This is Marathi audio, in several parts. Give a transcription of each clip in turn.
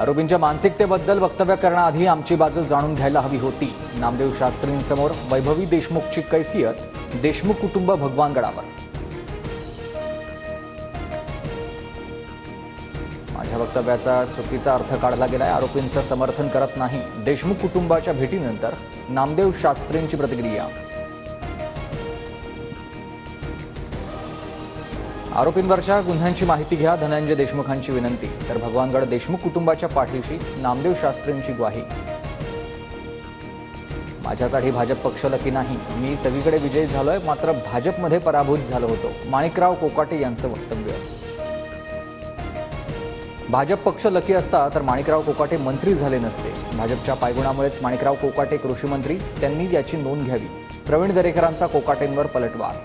आरोपींच्या मानसिकतेबद्दल वक्तव्य करण्याआधी आमची बाजू जाणून घ्यायला हवी होती. नामदेव शास्त्रींसमोर वैभवी देशमुखची कैफियत. देशमुख कुटुंब भगवानगडावर. माझ्या वक्तव्याचा चुकीचा अर्थ काढला गेलाय. आरोपींचं समर्थन करत नाही. देशमुख कुटुंबाच्या भेटीनंतर नामदेव शास्त्रींची प्रतिक्रिया. आरोपींवरच्या गुन्ह्यांची माहिती घ्या. धनंजय देशमुखांची विनंती. तर भगवानगड देशमुख कुटुंबाच्या पाठीशी नामदेव शास्त्रींची ग्वाही. माझ्यासाठी भाजप पक्ष लकी नाही. मी सगळीकडे विजयी झालोय, मात्र भाजपमध्ये पराभूत झालो होतो. माणिकराव कोकाटे यांचं वक्तव्य. भाजप पक्ष लकी असता तर माणिकराव कोकाटे मंत्री झाले नसते. भाजपच्या पायगुणामुळेच माणिकराव कोकाटे कृषी मंत्री. त्यांनी याची नोंद घ्यावी. प्रवीण दरेकरांचा कोकाटेंवर पलटवार.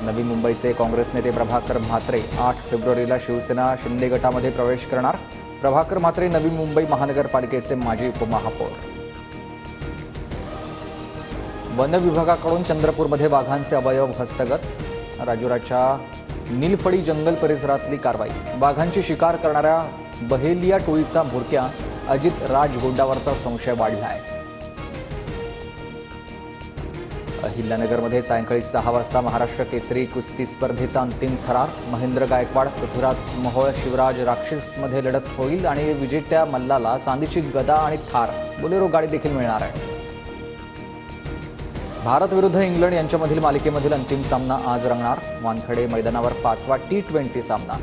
नवी मुंबईचे काँग्रेस नेते प्रभाकर म्हात्रे 8 फेब्रुवारीला शिवसेना शिंदे गटामध्ये प्रवेश करणार. प्रभाकर म्हात्रे नवी मुंबई महानगरपालिकेचे माजी उपमहापौर. वन विभागाकडून चंद्रपूरमध्ये वाघांचे अवयव हस्तगत. राजुराच्या नीलफळी जंगल परिसरातली कारवाई. वाघांची शिकार करणाऱ्या बहेलिया टोळीचा म्होरक्या अजित राजगोंडावरचा संशय वाढलाय. अहिल्यानगरमध्ये सायंकाळी 6 वाजता महाराष्ट्र केसरी कुस्ती स्पर्धेचा अंतिम थरार. महेंद्र गायकवाड, पृथ्वीराज मोहोळ, शिवराज राक्षसमध्ये लढत होईल आणि विजेत्या मल्लाला चांदीची गदा आणि थार बोलेरो गाडी देखील मिळणार आहे. भारत विरुद्ध इंग्लंड यांच्यामधील मालिकेमधील अंतिम सामना आज रंगणार. वानखेडे मैदानावर 5वा T20 सामना.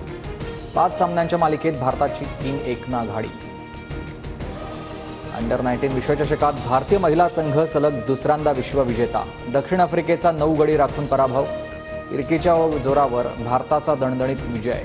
5 सामन्यांच्या मालिकेत भारताची 3-1 आघाडी. अंडर-19 विश्वचषकात भारतीय महिला संघ सलग दुसऱ्यांदा विश्वविजेता. दक्षिण आफ्रिकेचा 9 गडी राखून पराभव. फिरकीच्या जोरावर भारताचा दणदणीत विजय.